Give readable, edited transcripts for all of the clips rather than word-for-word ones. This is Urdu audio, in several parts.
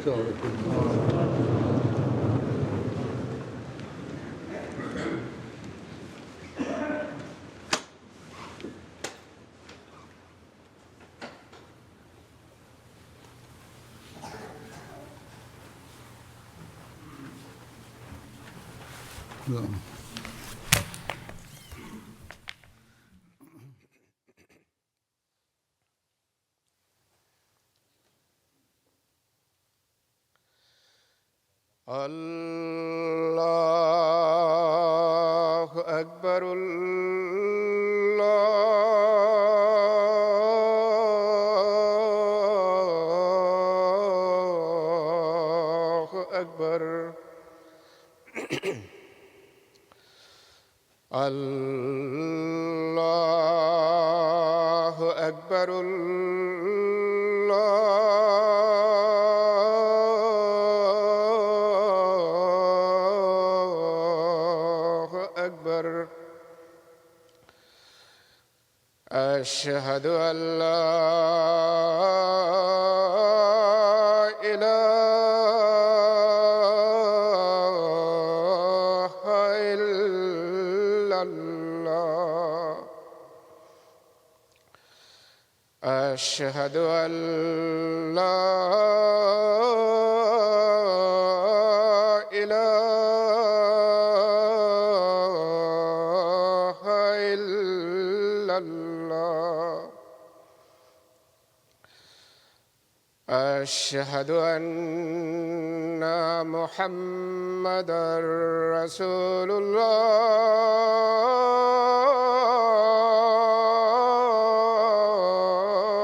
بارك الله. اللہ اکبر اللہ اکبر اللہ اکبر أشهد أن لا إله إلا الله أشهد أن لا إله إلا الله أشهد أن محمدًا رسول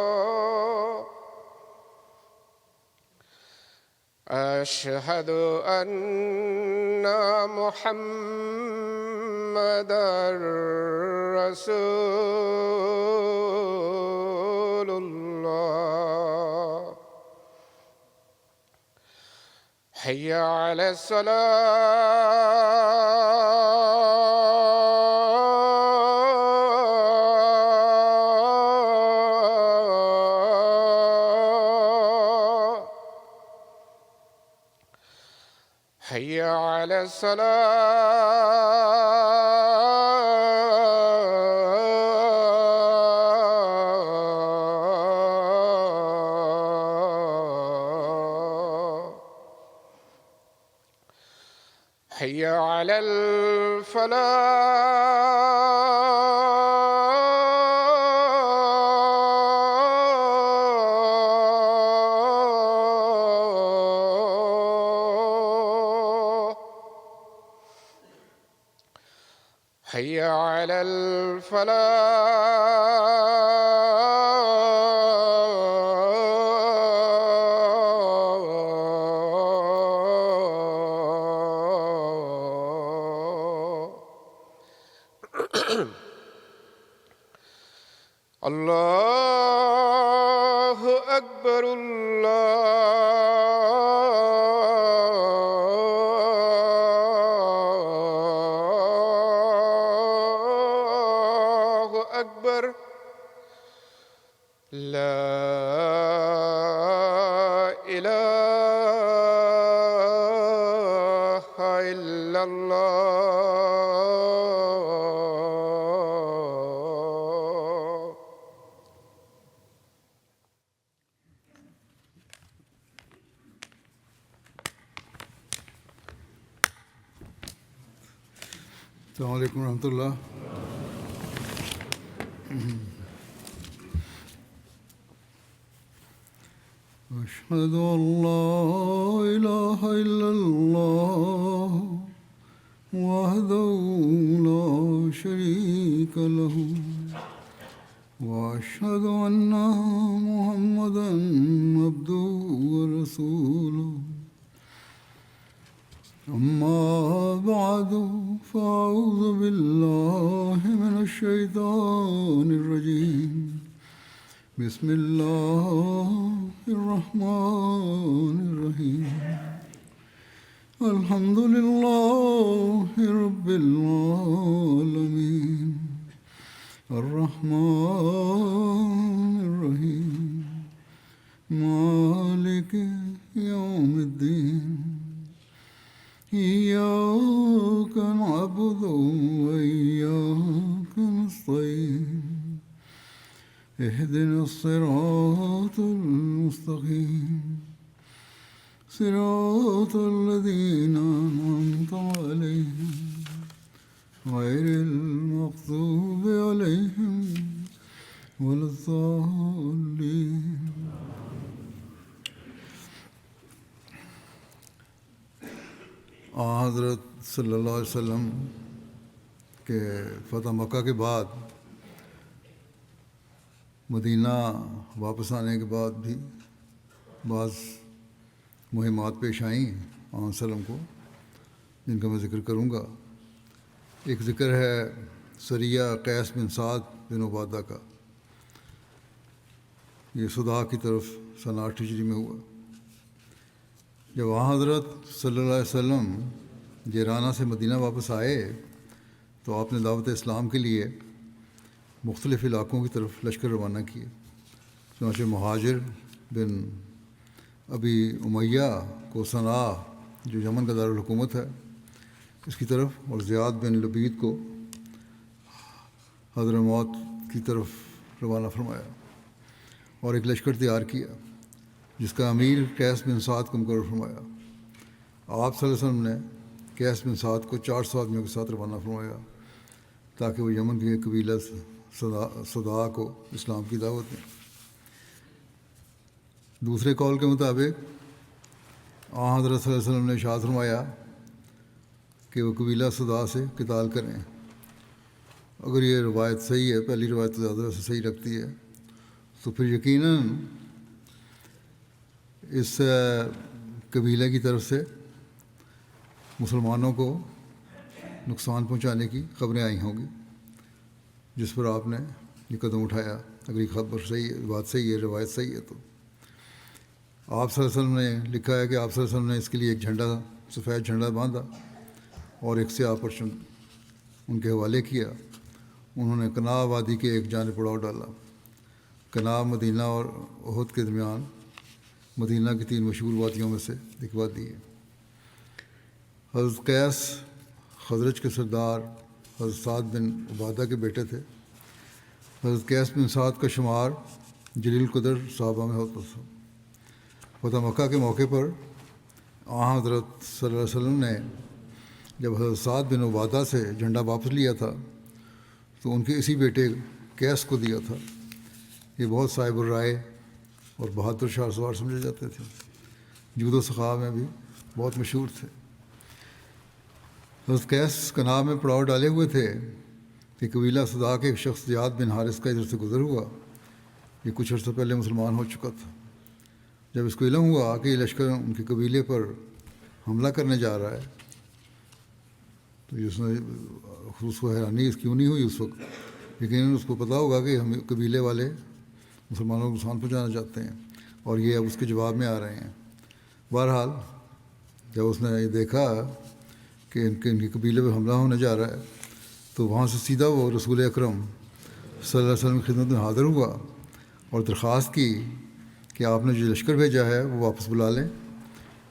الله أشهد أن محمدًا رسول الله حي على الصلاة حي على الصلاة حي على الفلاح حي على الفلاح الله أكبر الله أكبر لا إله إلا الله السلام علیکم ورحمۃ اللہ. أشهد أن لا إله إلا الله وحده لا شريك له وأشهد أن محمدًا عبده ورسوله أما بعد فأعوذ بالله من الشيطان الرجيم بسم الله الرحمن الرحيم الحمد لله رب العالمين الرحمن الرحيم مالك يوم الدين إياك نعبد وإياك نستعين اهدنا الصراط المستقيم صراط الذين أنعمت عليهم غير المغضوب عليهم ولا الضالين. حضرت صلی اللہ علیہ وسلم کے فتح مکہ کے بعد مدینہ واپس آنے کے بعد بھی بعض مہمات پیش آئیں علیہ وسلم کو، جن کا میں ذکر کروں گا. ایک ذکر ہے سریہ قیس بن سعد بن عبادہ کا. یہ صداع کی طرف سن 8 ہجری میں ہوا. جب وہاں حضرت صلی اللہ علیہ وسلم جیرانہ سے مدینہ واپس آئے تو آپ نے دعوت اسلام کے لیے مختلف علاقوں کی طرف لشکر روانہ کیے. چنانچہ مہاجر بن ابی امیہ کو صنعا جو یمن کا دارالحکومت ہے اس کی طرف، اور زیاد بن لبید کو حضرموت کی طرف روانہ فرمایا اور ایک لشکر تیار کیا جس کا امیر قیس بن سعد کو مقرر فرمایا. آپ صلی اللہ علیہ وسلم نے قیس بن سعد کو 400 آدمیوں کے ساتھ روانہ فرمایا تاکہ وہ یمن کے قبیلہ صداع کو اسلام کی دعوت دیں. دوسرے قول کے مطابق حضرت صلی اللہ علیہ وسلم نے ارشاد فرمایا کہ وہ قبیلہ صداع سے قتال کریں. اگر یہ روایت صحیح ہے، پہلی روایت زیادہ ویسے صحیح لگتی ہے، تو پھر یقیناً اس قبیلے کی طرف سے مسلمانوں کو نقصان پہنچانے کی خبریں آئی ہوں گی، جس پر آپ نے یہ قدم اٹھایا. اگر یہ خبر صحیح ہے، بات صحیح ہے، روایت صحیح ہے، تو آپ صلی اللہ علیہ وسلم نے لکھا ہے کہ آپ صلی اللہ علیہ وسلم نے اس کے لیے ایک جھنڈا، سفید جھنڈا باندھا اور ایک سیاہ پرچم ان کے حوالے کیا. انہوں نے کنا وادی کے ایک جانب پڑاؤ ڈالا. کنا مدینہ اور احد کے درمیان مدینہ کی 3 مشہور وادیوں میں سے ایک وادی ہے. حضرت قیس خزرج کے سردار حضرت سعد بن عبادہ کے بیٹے تھے. حضرت قیس بن سعد کا شمار جلیل قدر صحابہ میں ہوتا تھا. فتح مکہ کے موقع پر حضرت صلی اللہ علیہ وسلم نے جب حضرت سعد بن عبادہ سے جھنڈا واپس لیا تھا تو ان کے اسی بیٹے قیس کو دیا تھا. یہ بہت صاحب الرائے اور بہادر شاہ سوار سمجھے جاتے تھے. جود و سخا میں بھی بہت مشہور تھے. حضرت قیس کا نام میں پڑاؤ ڈالے ہوئے تھے کہ قبیلہ صداع کے ایک شخص زیاد بن حارث کا ادھر سے گزر ہوا. یہ کچھ عرصہ پہلے مسلمان ہو چکا تھا. جب اس کو علم ہوا کہ یہ لشکر ان کے قبیلے پر حملہ کرنے جا رہا ہے تو اس کو حیرانی اس کیوں نہیں ہوئی اس وقت. لیکن اس کو پتہ ہوگا کہ ہم قبیلے والے مسلمانوں کو نقصان پہنچانا چاہتے ہیں اور یہ اب اس کے جواب میں آ رہے ہیں. بہرحال جب اس نے یہ دیکھا کہ ان کے قبیلے پہ حملہ ہونے جا رہا ہے تو وہاں سے سیدھا وہ رسول اکرم صلی اللہ علیہ وسلم کی خدمت میں حاضر ہوا اور درخواست کی کہ آپ نے جو لشکر بھیجا ہے وہ واپس بلا لیں.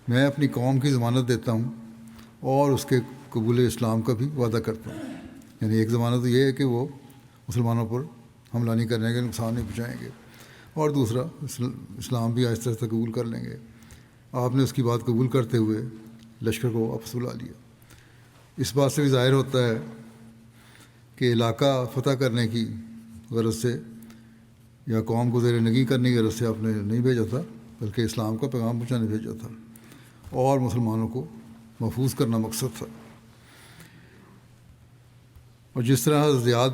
میں اپنی قوم کی ضمانت دیتا ہوں اور اس کے قبول اسلام کا بھی وعدہ کرتا ہوں. یعنی ایک ضمانت تو یہ ہے کہ وہ مسلمانوں پر حملہ نہیں کرنے گے، نقصان نہیں پہنچائیں گے، اور دوسرا اسلام بھی آہستہ آہستہ قبول کر لیں گے. آپ نے اس کی بات قبول کرتے ہوئے لشکر کو واپس بلا لیا. اس بات سے بھی ظاہر ہوتا ہے کہ علاقہ فتح کرنے کی غرض سے یا قوم کو زیر نگی کرنے کی غرض سے آپ نے نہیں بھیجا تھا، بلکہ اسلام کا پیغام پہنچانے بھیجا تھا اور مسلمانوں کو محفوظ کرنا مقصد تھا. اور جس طرح زیاد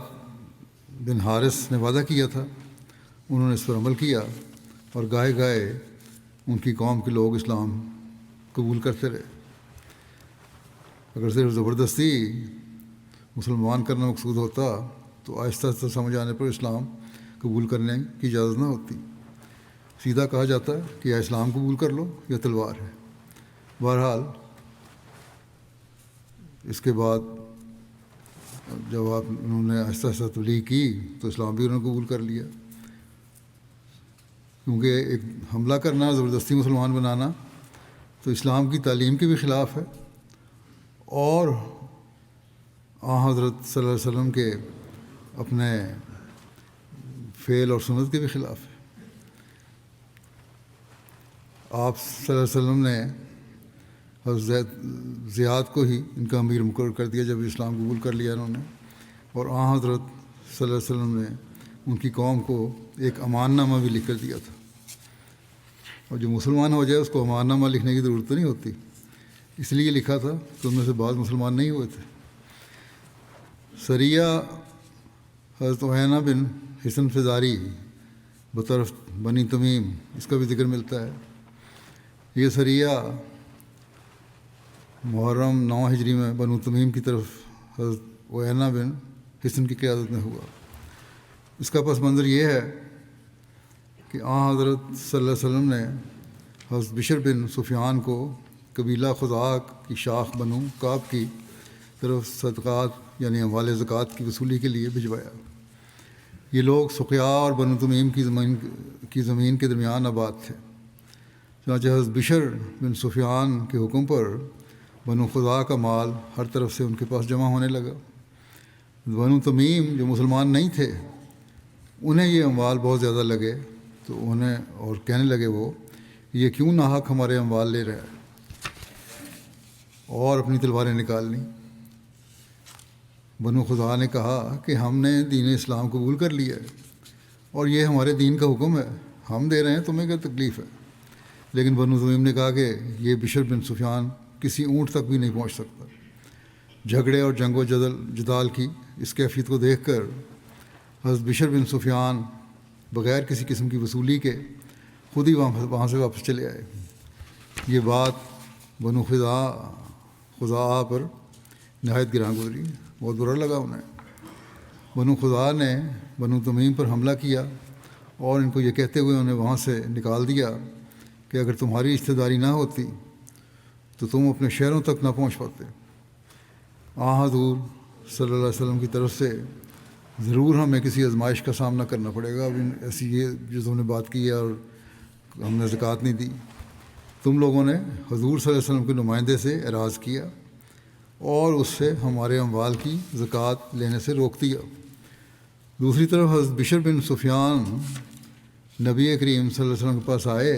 بن حارث نے وعدہ کیا تھا انہوں نے اس پر عمل کیا اور گاہے گاہے ان کی قوم کے لوگ اسلام قبول کرتے رہے. اگر صرف زبردستی مسلمان کرنا مقصود ہوتا تو آہستہ آہستہ سمجھ آنے پر اسلام قبول کرنے کی اجازت نہ ہوتی. سیدھا کہا جاتا ہے کہ یا اسلام قبول کر لو یا تلوار ہے. بہرحال اس کے بعد جب انہوں نے آہستہ آہستہ تبلیغ کی تو اسلام بھی انہوں نے قبول کر لیا. کیونکہ ایک حملہ کرنا، زبردستی مسلمان بنانا تو اسلام کی تعلیم کے بھی خلاف ہے اور حضرت صلی اللہ علیہ وسلم کے اپنے فعل اور سنت کے بھی خلاف ہے۔ آپ صلی اللہ علیہ وسلم نے حضرت زیاد کو ہی ان کا امیر مقرر کر دیا جب اسلام قبول کر لیا انہوں نے، اور حضرت صلی اللہ علیہ وسلم نے ان کی قوم کو ایک امان نامہ بھی لکھ کر دیا تھا، اور جو مسلمان ہو جائے اس کو امان نامہ لکھنے کی ضرورت نہیں ہوتی، اس لیے لکھا تھا کہ ان میں سے بعض مسلمان نہیں ہوئے تھے۔ سریہ حضرت عیینہ بن حصن فزاری بطرف بنی تمیم، اس کا بھی ذکر ملتا ہے۔ یہ سریہ محرم 9 ہجری میں بنو تمیم کی طرف حضرت عیینہ بن حصن کی قیادت میں ہوا۔ اس کا پس منظر یہ ہے کہ حضرت صلی اللہ علیہ وسلم نے حضرت بشر بن سفیان کو قبیلہ خزاع کی شاخ بنو کعب کی طرف صدقات یعنی اموال زکوٰۃ کی وصولی کے لیے بھجوایا۔ یہ لوگ سقیہ اور بنو تمیم کی زمین کے درمیان آباد تھے، چنانچہ حضرت بشر بن سفیان کے حکم پر بنو خزاع کا مال ہر طرف سے ان کے پاس جمع ہونے لگا۔ بنو تمیم جو مسلمان نہیں تھے انہیں یہ اموال بہت زیادہ لگے، تو انہیں اور کہنے لگے وہ یہ کیوں ناحق ہمارے اموال لے رہا ہے، اور اپنی تلواریں نکال لیں۔ بنو خزاع نے کہا کہ ہم نے دین اسلام قبول کر لیا ہے اور یہ ہمارے دین کا حکم ہے، ہم دے رہے ہیں، تمہیں کیا تکلیف ہے؟ لیکن بنو تمیم نے کہا کہ یہ بشر بن سفیان کسی اونٹ تک بھی نہیں پہنچ سکتا۔ جھگڑے اور جنگ و جدال کی اس کیفیت کو دیکھ کر حضرت بشر بن سفیان بغیر کسی قسم کی وصولی کے خود ہی وہاں سے واپس چلے آئے۔ یہ بات بنو خزاع پر نہایت گراں گزری، بہت برا لگا انہیں۔ بنو خزاع نے بنو تمیم پر حملہ کیا اور ان کو یہ کہتے ہوئے انہیں وہاں سے نکال دیا کہ اگر تمہاری رشتہ داری نہ ہوتی تو تم اپنے شہروں تک نہ پہنچ پاتے۔ حضور صلی اللہ علیہ وسلم کی طرف سے ضرور ہمیں کسی آزمائش کا سامنا کرنا پڑے گا۔ اب ایسی یہ جو تم نے بات کی ہے اور ہم نے زکوٰۃ نہیں دی، تم لوگوں نے حضور صلی اللہ علیہ وسلم کے نمائندے سے اعراض کیا اور اس سے ہمارے اموال کی زکوٰۃ لینے سے روک دیا۔ دوسری طرف حضرت بشر بن سفیان نبی کریم صلی اللہ علیہ وسلم کے پاس آئے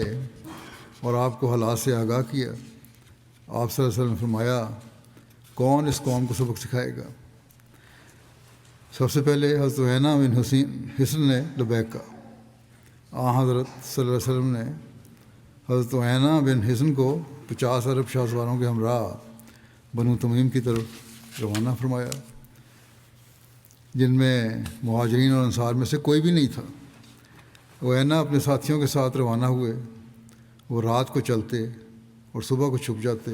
اور آپ کو حالات سے آگاہ کیا۔ آپ صلی اللہ علیہ وسلم نے فرمایا کون اس قوم کو سبق سکھائے گا؟ سب سے پہلے حضرت عیینہ بن حصن نے لبیک کہا۔ حضرت صلی اللہ علیہ وسلم نے حضرت عیینہ بن حصن کو 50 عرب شاہ سواروں کے ہمراہ بنو تمیم کی طرف روانہ فرمایا، جن میں مہاجرین اور انصار میں سے کوئی بھی نہیں تھا۔ عیینہ اپنے ساتھیوں کے ساتھ روانہ ہوئے۔ وہ رات کو چلتے اور صبح کو چھپ جاتے،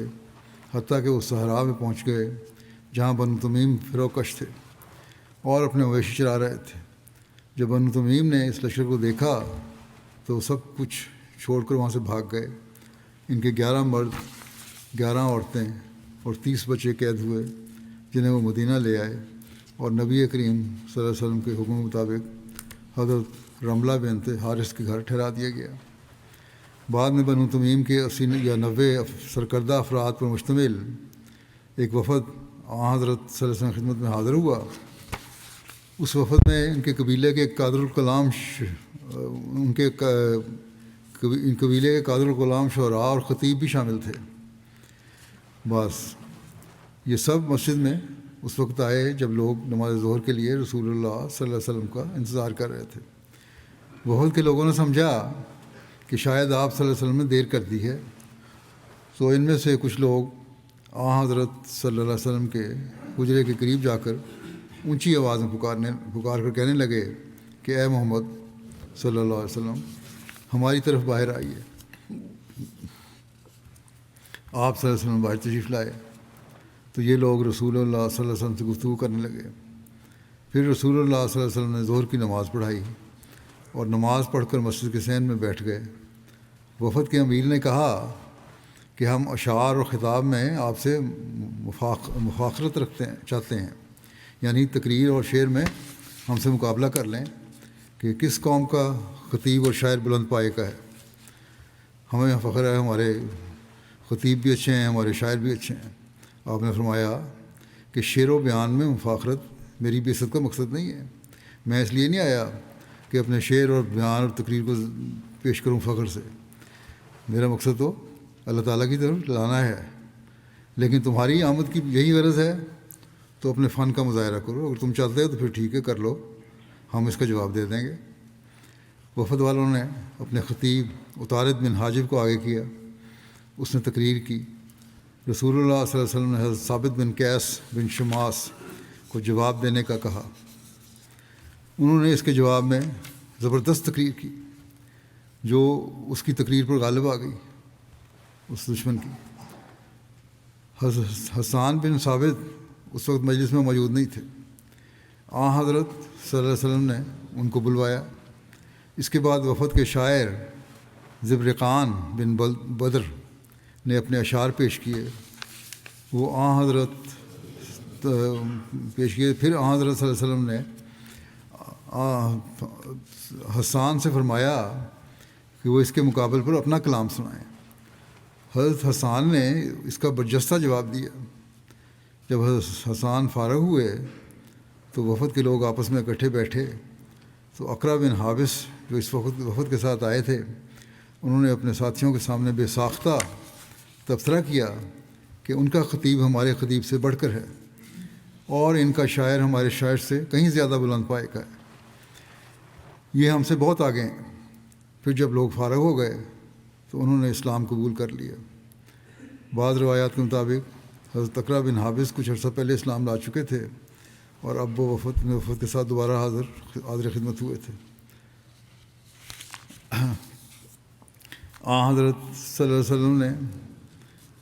حتیٰ کہ وہ صحرا میں پہنچ گئے جہاں بنو تمیم فروکش تھے اور اپنے مویشی چرا رہے تھے۔ جب بنو تمیم نے اس لشکر کو دیکھا تو وہ سب کچھ چھوڑ کر وہاں سے بھاگ گئے۔ ان کے 11 مرد، 11 عورتیں اور 30 بچے قید ہوئے، جنہیں وہ مدینہ لے آئے اور نبی کریم صلی اللہ علیہ وسلم کے حکم مطابق حضرت رملہ بنت حارث کے گھر ٹھہرا دیا گیا۔ بعد میں بنو تمیم کے 80 یا 90 سرکردہ افراد پر مشتمل ایک وفد حضرت صلی اللہ علیہ وسلم کی خدمت میں حاضر ہوا۔ اس وفد میں ان کے قبیلے کے قادر الکلام قبیلے کے قادر الکلام شعراء اور خطیب بھی شامل تھے۔ بس یہ سب مسجد میں اس وقت آئے جب لوگ نماز ظہر کے لیے رسول اللہ صلی اللہ علیہ وسلم کا انتظار کر رہے تھے۔ وفد کے لوگوں نے سمجھا کہ شاید آپ صلی اللہ علیہ وسلم نے دیر کر دی ہے، تو ان میں سے کچھ لوگ حضرت صلی اللہ علیہ وسلم کے حجرے کے قریب جا کر اونچی آواز میں پکار کر کہنے لگے کہ اے محمد صلی اللہ علیہ وسلم ہماری طرف باہر آئیے۔ آپ صلی اللہ علیہ وسلم باہر تشریف لائے تو یہ لوگ رسول اللہ صلی اللہ علیہ وسلم سے گفتگو کرنے لگے۔ پھر رسول اللہ صلی اللہ علیہ وسلم نے ظہر کی نماز پڑھائی اور نماز پڑھ کر مسجد کے صحن میں بیٹھ گئے۔ وفد کے امیر نے کہا کہ ہم اشعار اور خطاب میں آپ سے مفاخرت چاہتے ہیں، یعنی تقریر اور شعر میں ہم سے مقابلہ کر لیں کہ کس قوم کا خطیب اور شاعر بلند پائے کا ہے۔ ہمیں فخر ہے ہمارے خطیب بھی اچھے ہیں، ہمارے شاعر بھی اچھے ہیں۔ آپ نے فرمایا کہ شعر و بیان میں مفاخرت میری بے عزت کا مقصد نہیں ہے۔ میں اس لیے نہیں آیا کہ اپنے شعر اور بیان اور تقریر کو پیش کروں فخر سے، میرا مقصد تو اللہ تعالیٰ کی طرف لانا ہے۔ لیکن تمہاری آمد کی یہی غرض ہے تو اپنے فن کا مظاہرہ کرو، اگر تم چاہتے ہو تو پھر ٹھیک ہے، کر لو، ہم اس کا جواب دے دیں گے۔ وفد والوں نے اپنے خطیب عطارد بن حاجب کو آگے کیا، اس نے تقریر کی۔ رسول اللہ صلی اللہ علیہ وسلم نے حضرت ثابت بن قیس بن شماس کو جواب دینے کا کہا۔ انہوں نے اس کے جواب میں زبردست تقریر کی جو اس کی تقریر پر غالب آ گئی، اس دشمن کی۔ حسان بن ثابت اس وقت مجلس میں موجود نہیں تھے۔ حضرت صلی اللہ علیہ وسلم نے ان کو بلوایا۔ اس کے بعد وفد کے شاعر زبرقان بن بدر نے اپنے اشعار پیش کیے، وہ حضرت پیش کیے۔ پھر حضرت صلی اللہ علیہ وسلم نے حسان سے فرمایا کہ وہ اس کے مقابل پر اپنا کلام سنائیں۔ حضرت حسان نے اس کا برجستہ جواب دیا۔ جب حضرت حسان فارغ ہوئے تو وفد کے لوگ آپس میں اکٹھے بیٹھے تو اقرا بن حابس جو اس وفد کے ساتھ آئے تھے، انہوں نے اپنے ساتھیوں کے سامنے بے ساختہ تبصرہ کیا کہ ان کا خطیب ہمارے خطیب سے بڑھ کر ہے اور ان کا شاعر ہمارے شاعر سے کہیں زیادہ بلند پائے کا ہے، یہ ہم سے بہت آگے ہیں۔ پھر جب لوگ فارغ ہو گئے تو انہوں نے اسلام قبول کر لیا۔ بعض روایات کے مطابق حضرت اقرا بن حابس کچھ عرصہ پہلے اسلام لا چکے تھے اور اب وہ وفد کے ساتھ دوبارہ حاضر خدمت ہوئے تھے۔ حضرت صلی اللہ علیہ وسلم نے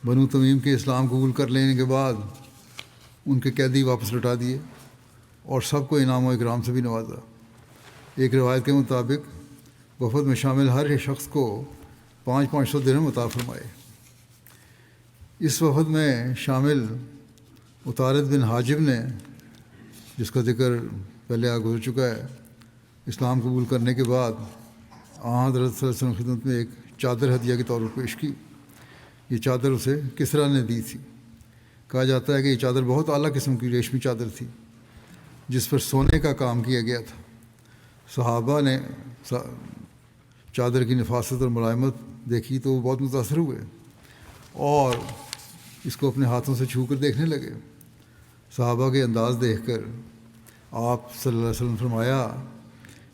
بنو تمیم کے اسلام قبول کر لینے کے بعد ان کے قیدی واپس لوٹا دیے اور سب کو انعام و اکرام سے بھی نوازا۔ ایک روایت کے مطابق وفد میں شامل ہر شخص کو 500 درہم عطا فرمائے۔ اس وفد میں شامل عطارد بن حاجب نے، جس کا ذکر پہلے گزر چکا ہے، اسلام قبول کرنے کے بعد حضرت صلی اللہ علیہ وسلم کی خدمت میں ایک چادر ہدیہ کے طور پر پیش کی۔ یہ چادر اسے کسریٰ نے دی تھی۔ کہا جاتا ہے کہ یہ چادر بہت اعلیٰ قسم کی ریشمی چادر تھی جس پر سونے کا کام کیا گیا تھا۔ صحابہ نے چادر کی نفاست اور ملائمت دیکھی تو وہ بہت متاثر ہوئے اور اس کو اپنے ہاتھوں سے چھو کر دیکھنے لگے۔ صحابہ کے انداز دیکھ کر آپ صلی اللہ علیہ وسلم فرمایا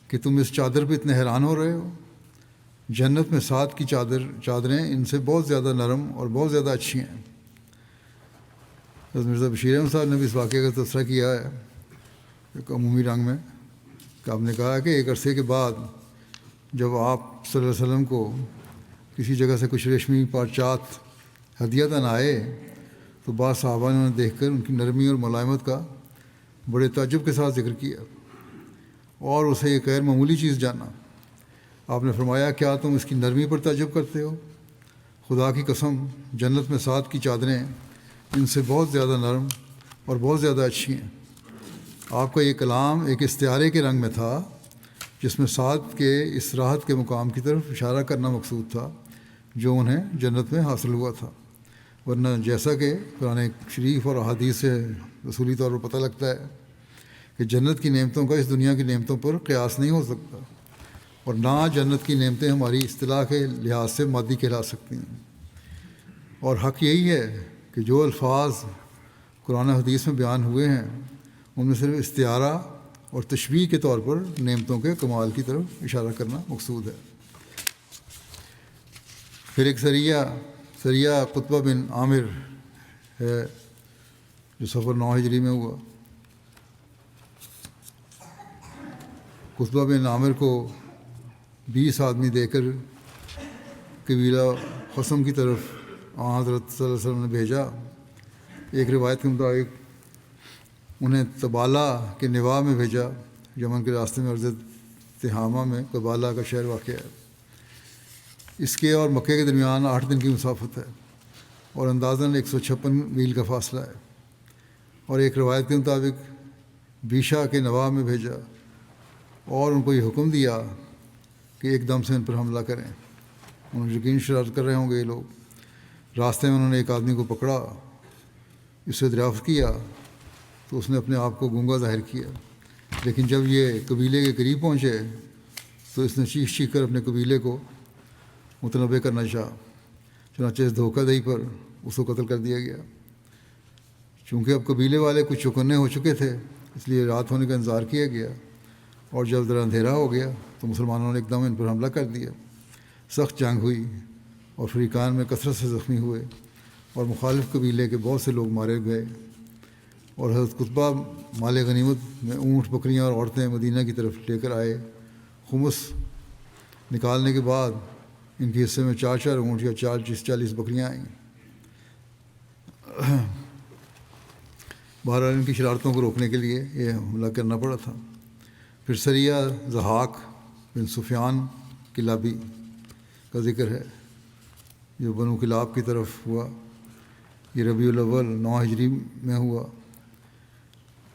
کہ تم اس چادر پہ اتنے حیران ہو رہے ہو؟ جنت میں 7 کی چادریں ان سے بہت زیادہ نرم اور بہت زیادہ اچھی ہیں۔ حضرت مرزا بشیر احمد صاحب نے بھی اس واقعے کا تبصرہ کیا ہے ایک عمومی رنگ میں کہ آپ نے کہا کہ ایک عرصے کے بعد جب آپ صلی اللہ علیہ وسلم کو کسی جگہ سے کچھ ریشمی پارچات ہدیتاً آئے تو بعض صحابہ نے انہیں دیکھ کر ان کی نرمی اور ملائمت کا بڑے تعجب کے ساتھ ذکر کیا اور اسے ایک غیر معمولی چیز جانا۔ آپ نے فرمایا کیا تم اس کی نرمی پر تعجب کرتے ہو؟ خدا کی قسم جنت میں 7 کی چادریں ان سے بہت زیادہ نرم اور بہت زیادہ اچھی ہیں۔ آپ کا یہ کلام ایک استعارے کے رنگ میں تھا جس میں 7 کے اس راحت کے مقام کی طرف اشارہ کرنا مقصود تھا جو انہیں جنت میں حاصل ہوا تھا، ورنہ جیسا کہ قرآن شریف اور احادیث سے رسولی طور پر پتہ لگتا ہے کہ جنت کی نعمتوں کا اس دنیا کی نعمتوں پر قیاس نہیں ہو سکتا اور نہ جنت کی نعمتیں ہماری اصطلاح کے لحاظ سے مادی کہلا سکتی ہیں۔ اور حق یہی ہے کہ جو الفاظ قرآن حدیث میں بیان ہوئے ہیں ان میں صرف استعارہ اور تشبیہ کے طور پر نعمتوں کے کمال کی طرف اشارہ کرنا مقصود ہے۔ پھر ایک سریہ قطبہ بن عامر ہے جو سفر 9 ہجری میں ہوا۔ قطبہ بن عامر کو 20 آدمی دے کر قبیلہ خصم کی طرف حضرت صلی اللہ علیہ وسلم نے بھیجا۔ ایک روایت کے مطابق انہیں تبالہ کے نواح میں بھیجا، یمن کے راستے میں ارض تہامہ میں تبالہ کا شہر واقع ہے۔ اس کے اور مکے کے درمیان 8 دن کی مسافت ہے اور اندازاً 156 میل کا فاصلہ ہے۔ اور ایک روایت کے مطابق بیشا کے نواح میں بھیجا اور ان کو یہ حکم دیا کہ ایک دم سے ان پر حملہ کریں۔ انہوں نے یقین شرارت کر رہے ہوں گے یہ لوگ۔ راستے میں انہوں نے ایک آدمی کو پکڑا، اس سے دریافت کیا تو اس نے اپنے آپ کو گونگا ظاہر کیا، لیکن جب یہ قبیلے کے قریب پہنچے تو اس نے چیخ چیخ کر اپنے قبیلے کو متنبع کرنا چاہا، چنانچہ اس دھوکہ دہی پر اس کو قتل کر دیا گیا۔ چونکہ اب قبیلے والے کچھ چوکنے ہو چکے تھے، اس لیے رات ہونے کا انتظار کیا گیا، اور جب ذرا اندھیرا ہو گیا تو مسلمانوں نے ایک دم ان پر حملہ کر دیا۔ سخت جنگ ہوئی اور فریقان میں کثرت سے زخمی ہوئے، اور مخالف قبیلے کے بہت سے لوگ مارے گئے، اور حضرت قطبہ مال غنیمت میں اونٹ، بکریاں اور عورتیں مدینہ کی طرف لے کر آئے۔ خمس نکالنے کے بعد ان کے حصے میں 4 اونٹ یا 40 بکریاں آئیں۔ بہرحال ان کی شرارتوں کو روکنے کے لیے یہ حملہ کرنا پڑا تھا۔ پھر سریہ ضحاک بن سفیان کلابی کا ذکر ہے، جو بنو کلاب کی طرف ہوا۔ یہ ربیع الاول 9 ہجری میں ہوا،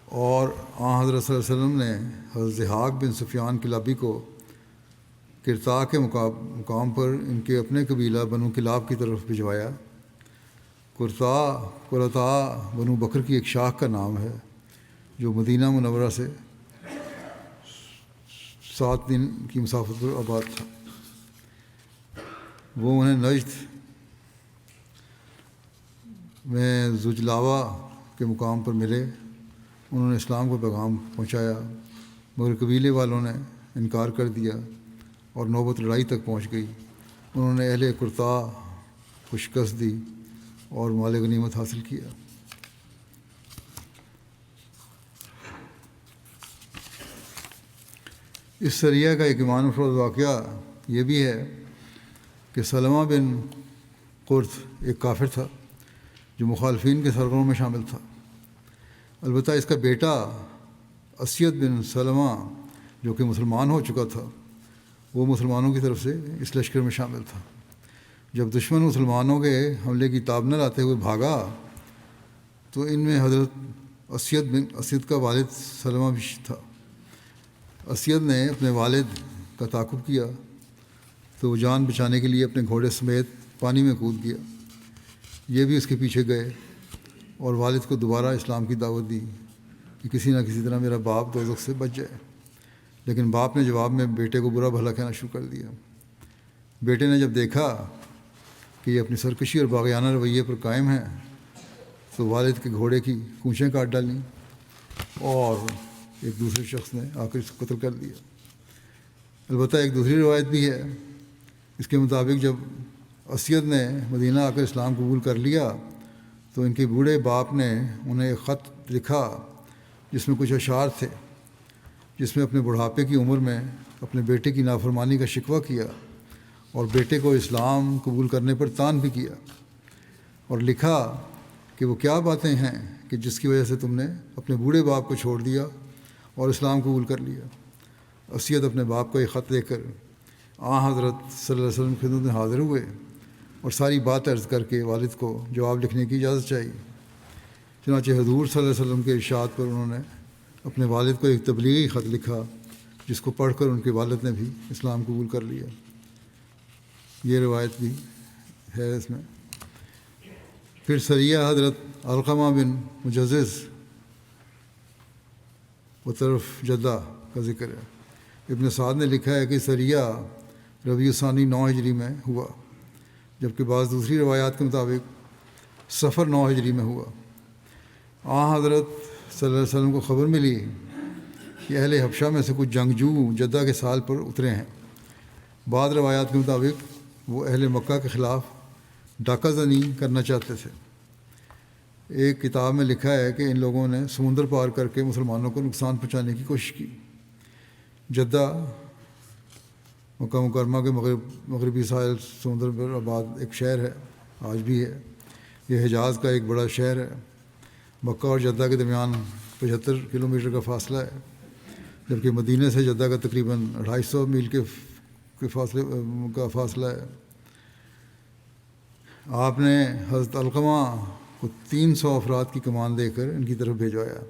اور حضرت صلی اللہ علیہ وسلم نے حضرت ضحاک بن سفیان کلابی کو کرتا کے مقام پر ان کے اپنے قبیلہ بنو کلاب کی طرف بھجوایا۔ قرطا بنو بکر کی ایک شاخ کا نام ہے، جو مدینہ منورہ سے 7 دن کی مسافت پر آباد تھا۔ وہ انہیں نجد میں زجلاوا کے مقام پر ملے۔ انہوں نے اسلام کو پیغام پہنچایا، مگر قبیلے والوں نے انکار کر دیا اور نوبت لڑائی تک پہنچ گئی۔ انہوں نے اہل قرطا کو شکست دی اور مال غنیمت حاصل کیا۔ اس سریہ کا ایک ایمان افروز واقعہ یہ بھی ہے کہ سلمہ بن قرط ایک کافر تھا جو مخالفین کے سرغروں میں شامل تھا۔ البتہ اس کا بیٹا اسید بن سلمہ جو کہ مسلمان ہو چکا تھا، وہ مسلمانوں کی طرف سے اس لشکر میں شامل تھا۔ جب دشمن مسلمانوں کے حملے کی تاب نہ لاتے ہوئے بھاگا تو ان میں حضرت اسید کا والد سلمہ بھی تھا۔ اسید نے اپنے والد کا تعاقب کیا تو وہ جان بچانے کے لیے اپنے گھوڑے سمیت پانی میں کود گیا۔ یہ بھی اس کے پیچھے گئے اور والد کو دوبارہ اسلام کی دعوت دی کہ کسی نہ کسی طرح میرا باپ دوزخ سے بچ جائے، لیکن باپ نے جواب میں بیٹے کو برا بھلا کہنا شروع کر دیا۔ بیٹے نے جب دیکھا کہ یہ اپنی سرکشی اور باغیانہ رویے پر قائم ہے تو والد کے گھوڑے کی کونچیں کاٹ ڈالیں اور ایک دوسرے شخص نے آ کر اس کو قتل کر دیا۔ البتہ ایک دوسری روایت بھی ہے، اس کے مطابق جب اسید نے مدینہ آ کر اسلام قبول کر لیا تو ان کے بوڑھے باپ نے انہیں ایک خط لکھا جس میں کچھ اشعار تھے، جس میں اپنے بڑھاپے کی عمر میں اپنے بیٹے کی نافرمانی کا شکوہ کیا اور بیٹے کو اسلام قبول کرنے پر طعن بھی کیا، اور لکھا کہ وہ کیا باتیں ہیں کہ جس کی وجہ سے تم نے اپنے بوڑھے باپ کو چھوڑ دیا اور اسلام قبول کر لیا۔ اسید اپنے باپ کو ایک خط دے کر حضرت صلی اللہ علیہ وسلم کی خدمت میں حاضر ہوئے اور ساری بات عرض کر کے والد کو جواب لکھنے کی اجازت چاہی۔ چنانچہ حضور صلی اللہ علیہ وسلم کے ارشاد پر انہوں نے اپنے والد کو ایک تبلیغی خط لکھا جس کو پڑھ کر ان کے والد نے بھی اسلام قبول کر لیا۔ یہ روایت بھی ہے اس میں۔ پھر سریہ حضرت علقمہ بن مجزز و طرف جدہ کا ذکر ہے۔ ابن سعد نے لکھا ہے کہ سریہ ربیع ثانی 9 ہجری میں ہوا، جبکہ بعض دوسری روایات کے مطابق صفر 9 ہجری میں ہوا۔ حضرت صلی اللہ علیہ وسلم کو خبر ملی کہ اہل حبشہ میں سے کچھ جنگجو جدہ کے سال پر اترے ہیں۔ بعض روایات کے مطابق وہ اہل مکہ کے خلاف ڈاکہ زنی کرنا چاہتے تھے۔ ایک کتاب میں لکھا ہے کہ ان لوگوں نے سمندر پار کر کے مسلمانوں کو نقصان پہنچانے کی کوشش کی۔ جدہ مکہ مکرمہ کے مغربی ساحل سمندر پر آباد ایک شہر ہے، آج بھی ہے۔ یہ حجاز کا ایک بڑا شہر ہے۔ مکہ اور جدہ کے درمیان 75 کلومیٹر کا فاصلہ ہے، جبکہ مدینہ سے جدہ کا تقریباً 250 میل کے فاصلہ ہے۔ آپ نے حضرت علقمہ کو 300 افراد کی کمان دے کر ان کی طرف بھیجوایا۔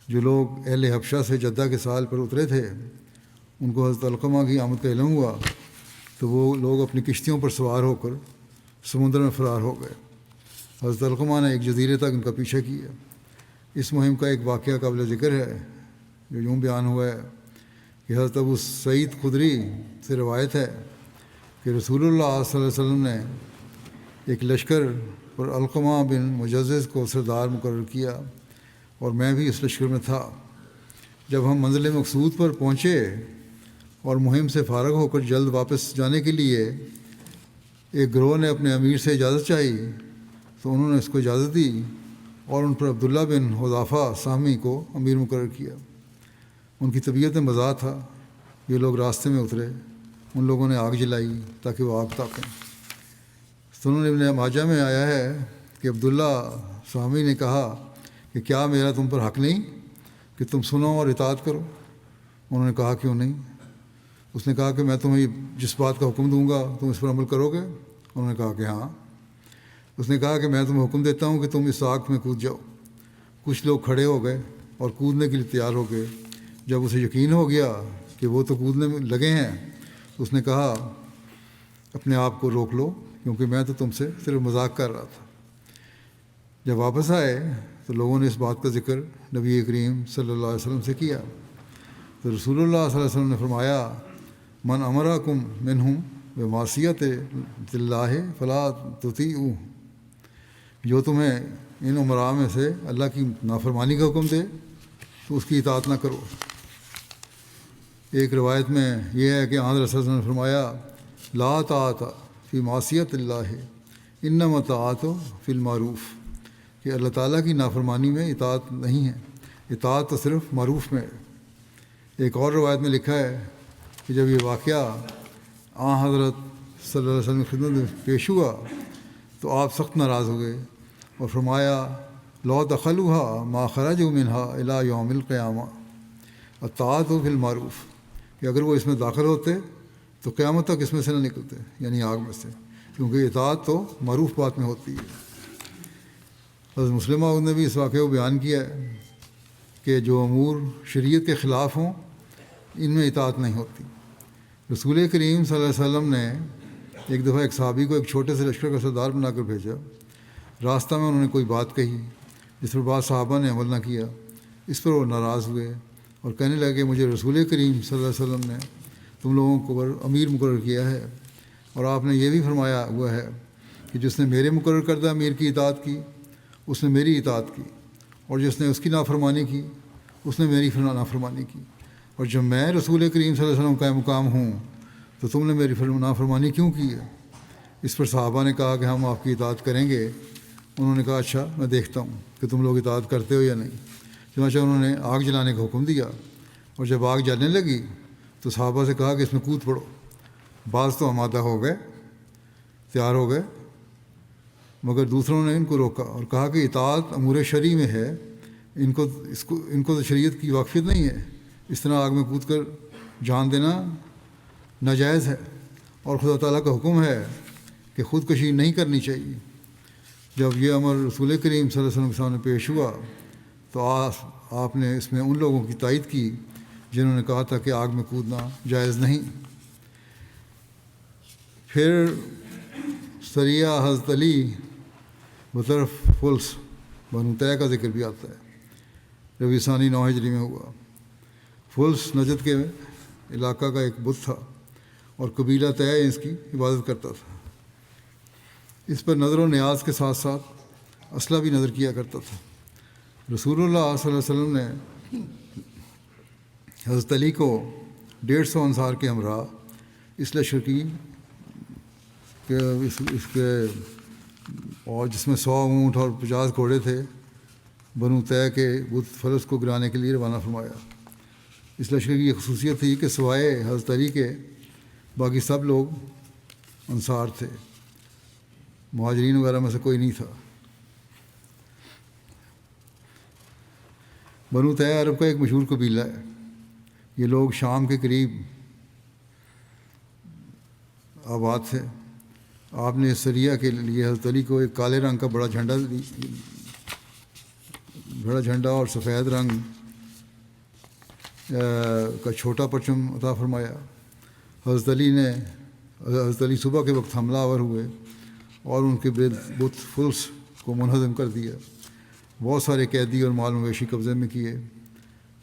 جو لوگ اہل حبشہ سے جدہ کے سال پر اترے تھے ان کو حضرت علقمہ کی آمد کا علم ہوا تو وہ لوگ اپنی کشتیوں پر سوار ہو کر سمندر میں فرار ہو گئے۔ حضرت علقمہ نے ایک جزیرے تک ان کا پیچھا کیا۔ اس مہم کا ایک واقعہ قابل ذکر ہے جو یوں بیان ہوا ہے کہ حضرت ابو سعید خدری سے روایت ہے کہ رسول اللہ صلی اللہ علیہ وسلم نے ایک لشکر پر علقمہ بن مجزز کو سردار مقرر کیا اور میں بھی اس لشکر میں تھا۔ جب ہم منزل مقصود پر پہنچے اور مہم سے فارغ ہو کر جلد واپس جانے کے لیے ایک گروہ نے اپنے امیر سے اجازت چاہی تو انہوں نے اس کو اجازت دی اور ان پر عبداللہ بن حذافہ سامی کو امیر مقرر کیا۔ ان کی طبیعت میں مزاح تھا۔ یہ لوگ راستے میں اترے، ان لوگوں نے آگ جلائی تاکہ وہ آگ تاپیں۔ سنن ابن ماجہ میں آیا ہے کہ عبداللہ سامی نے کہا کہ کیا میرا تم پر حق نہیں کہ تم سنو اور اطاعت کرو؟ انہوں نے کہا کیوں نہیں؟ اس نے کہا کہ میں تمہیں جس بات کا حکم دوں گا تم اس پر عمل کرو گے؟ انہوں نے کہا کہ ہاں۔ اس نے کہا کہ میں تمہیں حکم دیتا ہوں کہ تم اس آگ میں کود جاؤ۔ کچھ لوگ کھڑے ہو گئے اور کودنے کے لیے تیار ہو گئے۔ جب اسے یقین ہو گیا کہ وہ تو کودنے میں لگے ہیں تو اس نے کہا اپنے آپ کو روک لو کیونکہ میں تو تم سے صرف مذاق کر رہا تھا۔ جب واپس آئے تو لوگوں نے اس بات کا ذکر نبی کریم صلی اللہ علیہ وسلم سے کیا تو رسول اللہ صلی اللہ علیہ وسلم نے فرمایا من امرکم منہم بمعصیت اللہ فلا تطیعوہ، جو تمہیں ان امراء میں سے اللہ کی نافرمانی کا حکم دے تو اس کی اطاعت نہ کرو۔ ایک روایت میں یہ ہے کہ حضرت صلی اللہ علیہ وسلم نے فرمایا لا طاعۃ فی معصیت اللہ انما طاعۃ فی المعروف، کہ اللہ تعالیٰ کی نافرمانی میں اطاعت نہیں ہے، اطاعت تو صرف معروف میں ہے۔ ایک اور روایت میں لکھا ہے کہ جب یہ واقعہ حضرت صلی اللہ علیہ وسلم کی خدمت میں پیش ہوا تو آپ سخت ناراض ہو گئے اور فرمایا لو دخلوها ما خرجوا منها الی یوم القیامہ الطاعۃ فی المعروف، کہ اگر وہ اس میں داخل ہوتے تو قیامت تک اس میں سے نہ نکلتے، یعنی آگ میں سے، کیونکہ اطاعت تو معروف بات میں ہوتی ہے۔ حضرت مسلمہ نے بھی اس واقعے کو بیان کیا ہے کہ جو امور شریعت کے خلاف ہوں ان میں اطاعت نہیں ہوتی۔ رسول کریم صلی اللہ علیہ وسلم نے ایک دفعہ ایک صحابی کو ایک چھوٹے سے لشکر کا سردار بنا کر بھیجا۔ راستہ میں انہوں نے کوئی بات کہی جس پر بعض صحابہ نے عمل نہ کیا۔ اس پر وہ ناراض ہوئے اور کہنے لگے مجھے رسول کریم صلی اللہ علیہ وسلم نے تم لوگوں کو امیر مقرر کیا ہے اور آپ نے یہ بھی فرمایا ہوا ہے کہ جس نے میرے مقرر کردہ امیر کی اطاعت کی اس نے میری اطاعت کی، اور جس نے اس کی نافرمانی کی اس نے میری نافرمانی کی، اور جب میں رسول کریم صلی اللہ علیہ وسلم کا مقام ہوں تو تم نے میری نافرمانی کیوں کی ہے؟ اس پر صحابہ نے کہا کہ ہم آپ کی اطاعت کریں گے۔ انہوں نے کہا اچھا میں دیکھتا ہوں کہ تم لوگ اطاعت کرتے ہو یا نہیں۔ چنانچہ انہوں نے آگ جلانے کا حکم دیا، اور جب آگ جلنے لگی تو صحابہ سے کہا کہ اس میں کود پڑو۔ بعض تو آمادہ ہو گئے، تیار ہو گئے، مگر دوسروں نے ان کو روکا اور کہا کہ اطاعت امور شرعی میں ہے، ان کو تو شریعت کی واقفیت نہیں ہے، اس طرح آگ میں کود کر جان دینا ناجائز ہے، اور خدا تعالیٰ کا حکم ہے کہ خودکشی نہیں کرنی چاہیے۔ جب یہ امر رسول کریم صلی اللہ علیہ وسلم کے سامنے پیش ہوا تو آپ نے اس میں ان لوگوں کی تائید کی جنہوں نے کہا تھا کہ آگ میں کودنا جائز نہیں۔ پھر سریہ حضرت علی بطرف فلس بنو طے کا ذکر بھی آتا ہے۔ ربیع ثانی 9 ہجری میں ہوا۔ فلس نجد کے علاقہ کا ایک بت تھا اور قبیلہ طے اس کی عبادت کرتا تھا۔ اس پر نظر و نیاز کے ساتھ ساتھ اسلحہ بھی نظر کیا کرتا تھا۔ رسول اللہ صلی اللہ علیہ وسلم نے حضرت علی کو 150 انصار کے ہمراہ اس لشکر کی اس کے اور جس میں 100 اونٹ اور 50 گھوڑے تھے بنو طے کے بت فلس کو گرانے کے لیے روانہ فرمایا۔ اس لشکر کی یہ خصوصیت تھی کہ سوائے حضرت علی کے باقی سب لوگ انصار تھے، مہاجرین وغیرہ میں سے کوئی نہیں تھا۔ بنو طے عرب کا ایک مشہور قبیلہ ہے۔ یہ لوگ شام کے قریب آباد تھے۔ آپ نے سریہ کے لیے حضرت علی کو ایک کالے رنگ کا بڑا جھنڈا اور سفید رنگ کا چھوٹا پرچم عطا فرمایا۔ حضرت علی صبح کے وقت حملہ آور ہوئے اور ان کے بت فلس کو منہدم کر دیا۔ بہت سارے قیدی اور مال مویشی قبضے میں کیے۔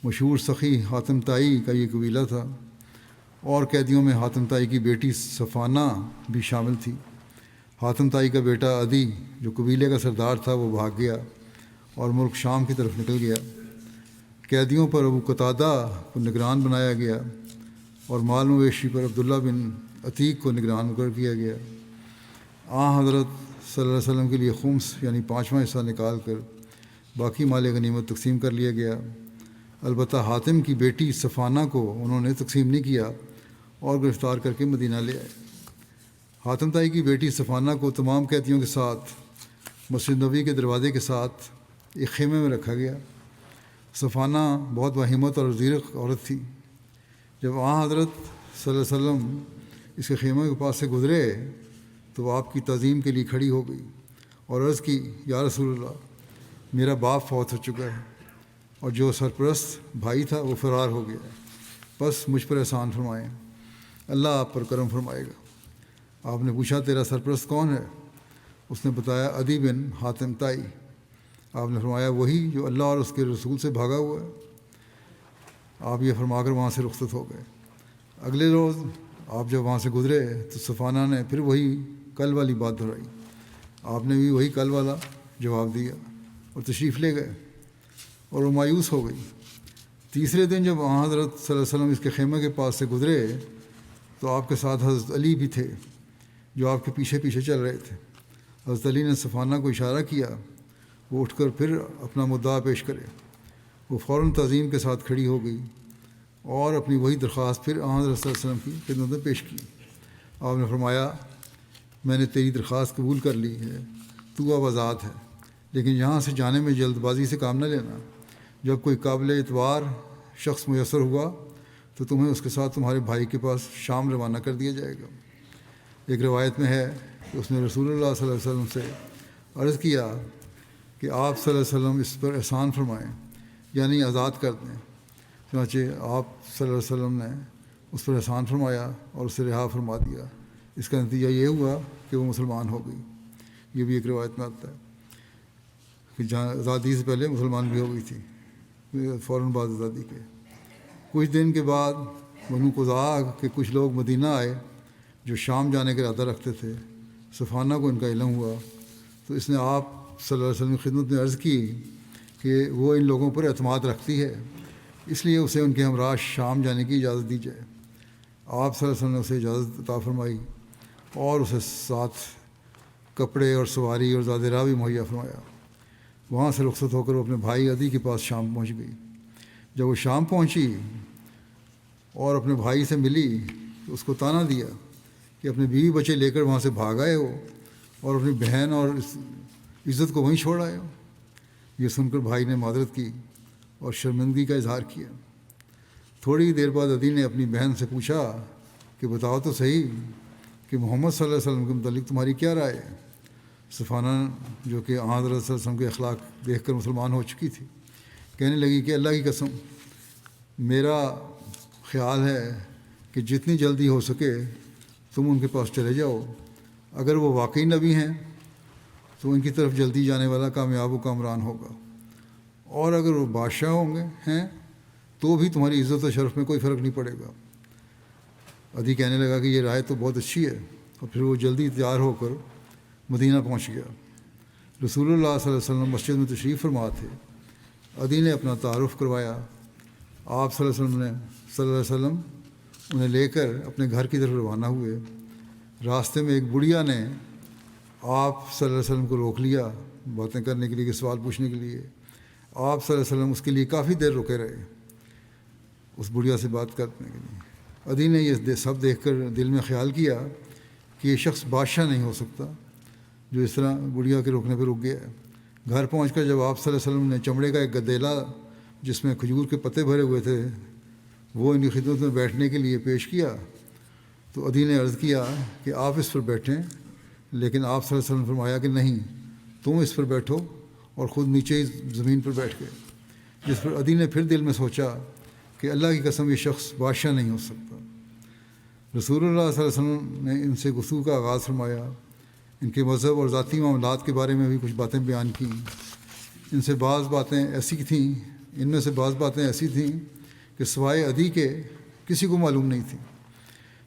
مشہور سخی حاتم طائی کا یہ قبیلہ تھا، اور قیدیوں میں حاتم طائی کی بیٹی صفانہ بھی شامل تھی۔ حاتم طائی کا بیٹا عدی جو قبیلے کا سردار تھا وہ بھاگ گیا اور ملک شام کی طرف نکل گیا۔ قیدیوں پر ابو قتادہ کو نگران بنایا گیا اور مال مویشی پر عبداللہ بن عتیق کو نگران مقرر کیا گیا۔ حضرت صلی اللہ علیہ وسلم کے لیے خمس یعنی 5واں حصہ نکال کر باقی مال غنیمت تقسیم کر لیا گیا۔ البتہ حاتم کی بیٹی صفانہ کو انہوں نے تقسیم نہیں کیا اور گرفتار کر کے مدینہ لے آئے۔ حاتم طائی کی بیٹی صفانہ کو تمام قیدیوں کے ساتھ مسجد نبوی کے دروازے کے ساتھ ایک خیمے میں رکھا گیا۔ صفانہ بہت باہمت اور زیرک عورت تھی۔ جب حضرت صلی اللہ علیہ وسلم اس کے خیمے کے پاس سے گزرے تو وہ آپ کی تعظیم کے لیے کھڑی ہو گئی اور عرض کی، یا رسول اللہ، میرا باپ فوت ہو چکا ہے اور جو سرپرست بھائی تھا وہ فرار ہو گیا ہے، بس مجھ پر احسان فرمائیں، اللہ آپ پر کرم فرمائے گا۔ آپ نے پوچھا، تیرا سرپرست کون ہے؟ اس نے بتایا، عدی بن حاتم طائی۔ آپ نے فرمایا، وہی جو اللہ اور اس کے رسول سے بھاگا ہوا ہے۔ آپ یہ فرما کر وہاں سے رخصت ہو گئے۔ اگلے روز آپ جب وہاں سے گزرے تو صفانہ نے پھر وہی کل والی بات دہرائی۔ آپ نے بھی وہی کل والا جواب دیا اور تشریف لے گئے اور وہ مایوس ہو گئی۔ تیسرے دن جب حضرت صلی اللہ علیہ وسلم اس کے خیمے کے پاس سے گزرے تو آپ کے ساتھ حضرت علی بھی تھے جو آپ کے پیچھے پیچھے چل رہے تھے۔ حضرت علی نے صفانہ کو اشارہ کیا وہ اٹھ کر پھر اپنا مدعا پیش کرے۔ وہ فوراً تعظیم کے ساتھ کھڑی ہو گئی اور اپنی وہی درخواست پھر حضرت صلی اللہ علیہ وسلم کی خدمت میں پیش کی۔ آپ نے فرمایا، میں نے تیری درخواست قبول کر لی ہے، تو اب آزاد ہے، لیکن یہاں سے جانے میں جلد بازی سے کام نہ لینا۔ جب کوئی قابل اعتبار شخص میسر ہوا تو تمہیں اس کے ساتھ تمہارے بھائی کے پاس شام روانہ کر دیا جائے گا۔ ایک روایت میں ہے کہ اس نے رسول اللہ صلی اللہ علیہ وسلم سے عرض کیا کہ آپ صلی اللہ علیہ وسلم اس پر احسان فرمائیں، یعنی آزاد کر دیں۔ چنانچہ آپ صلی اللہ علیہ وسلم نے اس پر احسان فرمایا اور اسے رہا فرما دیا۔ اس کا نتیجہ یہ ہوا کہ وہ مسلمان ہو گئی۔ یہ بھی ایک روایت میں آتا ہے کہ جہاں آزادی سے پہلے مسلمان بھی ہو گئی تھی، فوراً بعد آزادی کے۔ کچھ دن کے بعد بنو قزاع کے کچھ لوگ مدینہ آئے جو شام جانے کا ارادہ رکھتے تھے۔ صفانہ کو ان کا علم ہوا تو اس نے آپ صلی اللہ علیہ وسلم کی خدمت میں عرض کی کہ وہ ان لوگوں پر اعتماد رکھتی ہے، اس لیے اسے ان کے ہمراہ شام جانے کی اجازت دی جائے۔ آپ صلی اللہ علیہ وسلم نے اسے اجازت عطا فرمائی اور اسے ساتھ کپڑے اور سواری اور زاد راہ بھی مہیا فرمایا۔ وہاں سے رخصت ہو کر وہ اپنے بھائی عدی کے پاس شام پہنچ گئی۔ جب وہ شام پہنچی اور اپنے بھائی سے ملی تو اس کو طعنہ دیا کہ اپنے بیوی بچے لے کر وہاں سے بھاگ آئے ہو اور اپنی بہن اور عزت کو وہیں چھوڑ آئے ہو۔ یہ سن کر بھائی نے معذرت کی اور شرمندگی کا اظہار کیا۔ تھوڑی دیر بعد عدی نے اپنی بہن سے پوچھا کہ بتاؤ تو صحیح کہ محمد صلی اللہ علیہ وسلم کے متعلق تمہاری کیا رائے ہے؟ صفانہ جو کہ حضرت صلی اللہ علیہ وسلم کے اخلاق دیکھ کر مسلمان ہو چکی تھی، کہنے لگی کہ اللہ کی قسم، میرا خیال ہے کہ جتنی جلدی ہو سکے تم ان کے پاس چلے جاؤ۔ اگر وہ واقعی نبی ہیں تو ان کی طرف جلدی جانے والا کامیاب و کامران ہوگا، اور اگر وہ بادشاہ ہیں تو بھی تمہاری عزت و شرف میں کوئی فرق نہیں پڑے گا۔ عدی کہنے لگا کہ یہ رائے تو بہت اچھی ہے، اور پھر وہ جلدی تیار ہو کر مدینہ پہنچ گیا۔ رسول اللہ صلی اللہ علیہ وسلم مسجد میں تشریف فرما تھے۔ عدی نے اپنا تعارف کروایا۔ آپ صلی اللہ علیہ وسلم انہیں لے کر اپنے گھر کی طرف روانہ ہوئے۔ راستے میں ایک بڑھیا نے آپ صلی اللہ علیہ وسلم کو روک لیا باتیں کرنے کے لیے، سوال پوچھنے کے لیے۔ آپ صلی اللہ علیہ وسلم اس کے لیے کافی دیر رکے رہے اس بڑھیا سے بات کرنے کے لیے۔ عدی نے یہ سب دیکھ کر دل میں خیال کیا کہ یہ شخص بادشاہ نہیں ہو سکتا جو اس طرح بڑھیا کے روکنے پہ رک گیا ہے۔ گھر پہنچ کر جب آپ صلی اللہ علیہ وسلم نے چمڑے کا ایک گدیلا جس میں کھجور کے پتے بھرے ہوئے تھے وہ ان کی خدمت میں بیٹھنے کے لیے پیش کیا تو عدی نے عرض کیا کہ آپ اس پر بیٹھیں، لیکن آپ صلی اللہ علیہ وسلم نے فرمایا کہ نہیں، تم اس پر بیٹھو، اور خود نیچے ہی زمین پر بیٹھ گئے۔ جس پر عدی نے پھر دل میں سوچا کہ اللہ کی قسم یہ شخص بادشاہ نہیں ہو سکتا۔ رسول اللہ صلی اللہ علیہ وسلم نے ان سے گفتگو کا آغاز فرمایا ان کے مذہب اور ذاتی معاملات کے بارے میں بھی کچھ باتیں بیان کیں۔ ان سے بعض باتیں ایسی تھیں ان میں سے بعض باتیں ایسی تھیں کہ سوائے عدی کے کسی کو معلوم نہیں تھی،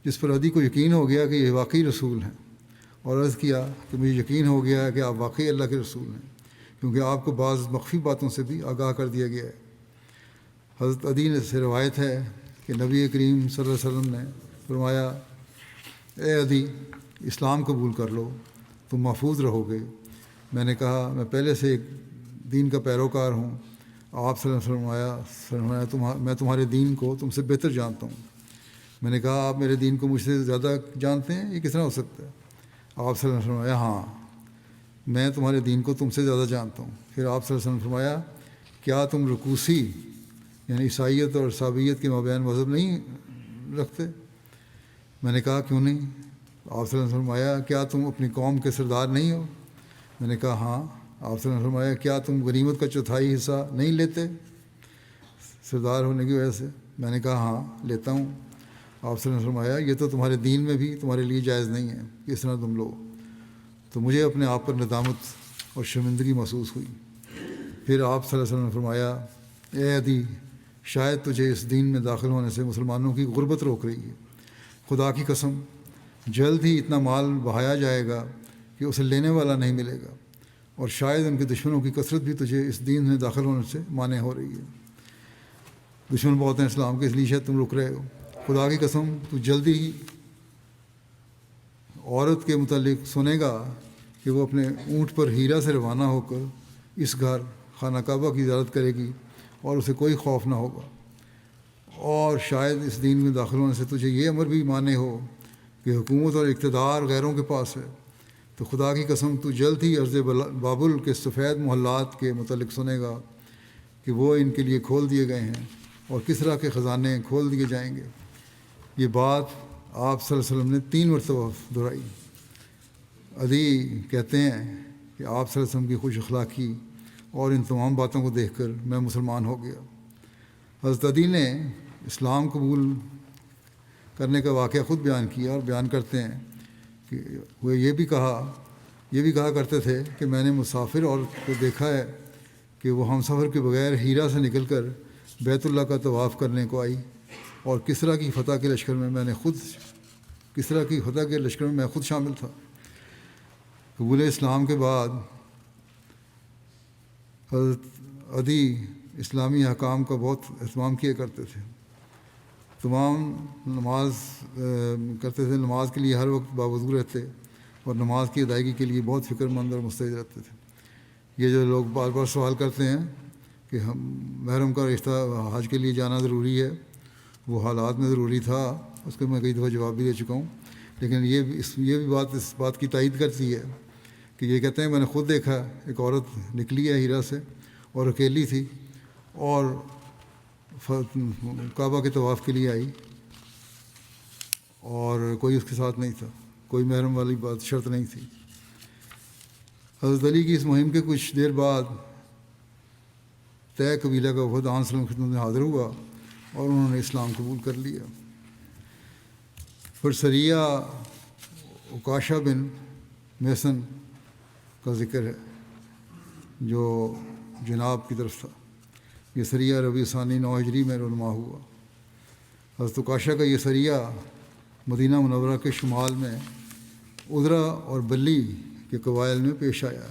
جس پر عدی کو یقین ہو گیا کہ یہ واقعی رسول ہیں، اور عرض کیا کہ مجھے یقین ہو گیا ہے کہ آپ واقعی اللہ کے رسول ہیں، کیونکہ آپ کو بعض مخفی باتوں سے بھی آگاہ کر دیا گیا ہے۔ حضرت عدی سے روایت ہے کہ نبی کریم صلی اللہ علیہ وسلم نے فرمایا، اے عدی، اسلام قبول کر لو، تم محفوظ رہو گے۔ میں نے کہا، میں پہلے سے ایک دین کا پیروکار ہوں۔ آپ صلی اللہ علیہ وسلم فرمایا، میں تمہارے دین کو تم سے بہتر جانتا ہوں۔ میں نے کہا، آپ میرے دین کو مجھ سے زیادہ جانتے ہیں، یہ کس طرح ہو سکتا ہے؟ آپ صلی اللہ علیہ وسلم فرمایا، ہاں، میں تمہارے دین کو تم سے زیادہ جانتا ہوں۔ پھر آپ صلی اللہ علیہ وسلم فرمایا، کیا تم رکوسی یعنی عیسائیت اور صابیت کے مابین مذہب نہیں رکھتے؟ میں نے کہا، کیوں نہیں؟ آپ صلی اللہ علیہ وسلم فرمایا، کیا تم اپنی قوم کے سردار نہیں ہو؟ میں نے کہا، ہاں۔ آپ صلی اللہ علیہ وسلم فرمایا، کیا تم غنیمت کا چوتھائی حصہ نہیں لیتے سردار ہونے کی وجہ سے؟ میں نے کہا، ہاں لیتا ہوں۔ آپ صلی اللہ علیہ وسلم فرمایا، یہ تو تمہارے دین میں بھی تمہارے لیے جائز نہیں ہے، اس طرح تم لو۔ تو مجھے اپنے آپ پر ندامت اور شرمندگی محسوس ہوئی۔ پھر آپ صلی اللہ علیہ وسلم نے فرمایا، اے عدی، شاید تجھے اس دین میں داخل ہونے سے مسلمانوں کی غربت روک رہی ہے۔ خدا کی قسم، جلد ہی اتنا مال بہایا جائے گا کہ اسے لینے والا نہیں ملے گا، اور شاید ان کے دشمنوں کی کثرت بھی تجھے اس دین میں داخل ہونے سے مانع ہو رہی ہے۔ دشمن بہت ہیں اسلام کے، اس لیے شاید تم رک رہے ہو۔ خدا کی قسم، تو جلدی ہی عورت کے متعلق سنے گا کہ وہ اپنے اونٹ پر ہیرا سے روانہ ہو کر اس گھر خانہ کعبہ کی زیارت کرے گی اور اسے کوئی خوف نہ ہوگا، اور شاید اس دین میں داخل ہونے سے تجھے یہ امر بھی مانے ہو کہ حکومت اور اقتدار غیروں کے پاس ہے۔ تو خدا کی قسم، تو جلد ہی عرض بابل کے سفید محلات کے متعلق سنے گا کہ وہ ان کے لیے کھول دیے گئے ہیں، اور کس طرح کے خزانے کھول دیے جائیں گے۔ یہ بات آپ صلی اللہ علیہ وسلم نے 3 مرتبہ دہرائی۔ عدی کہتے ہیں کہ آپ صلی اللہ علیہ وسلم کی خوش اخلاقی اور ان تمام باتوں کو دیکھ کر میں مسلمان ہو گیا۔ حضرت عدی نے اسلام قبول کرنے کا واقعہ خود بیان کیا، اور بیان کرتے ہیں کہ وہ یہ بھی کہا کرتے تھے کہ میں نے مسافر عورت کو دیکھا ہے کہ وہ ہم سفر کے بغیر ہیرا سے نکل کر بیت اللہ کا طواف کرنے کو آئی، اور کسریٰ کی فتح کے لشکر میں میں خود شامل تھا۔ قبول اسلام کے بعد حضرت عدی اسلامی احکام کا بہت اہتمام کیا کرتے تھے، نماز کے لیے ہر وقت باوضو رہتے، اور نماز کی ادائیگی کے لیے بہت فکر مند اور مستعد رہتے تھے۔ یہ جو لوگ بار بار سوال کرتے ہیں کہ ہم محرم کا رشتہ حج کے لیے جانا ضروری ہے، وہ حالات میں ضروری تھا، اس کو میں کئی دفعہ جواب بھی دے چکا ہوں، لیکن یہ بھی اس بات کی تائید کرتی ہے کہ یہ کہتے ہیں میں نے خود دیکھا، ایک عورت نکلی ہے ہیرا سے اور اکیلی تھی، اور کعبہ کے طواف کے لیے آئی، اور کوئی اس کے ساتھ نہیں تھا، کوئی محرم والی بات شرط نہیں تھی۔ حضرت علی کی اس مہم کے کچھ دیر بعد طے قبیلہ کا وفد آن صلی اللہ علیہ وسلم کی خدمت میں حاضر ہوا، اور انہوں نے اسلام قبول کر لیا۔ پھر سریہ عکاشہ بن محصن کا ذکر ہے جو جناب کی طرف تھا۔ یہ سریہ ربیع ثانی 9 ہجری میں رونما ہوا۔ حضرت عکاشہ کا یہ سریہ مدینہ منورہ کے شمال میں ادرا اور بلی کے قبائل میں پیش آیا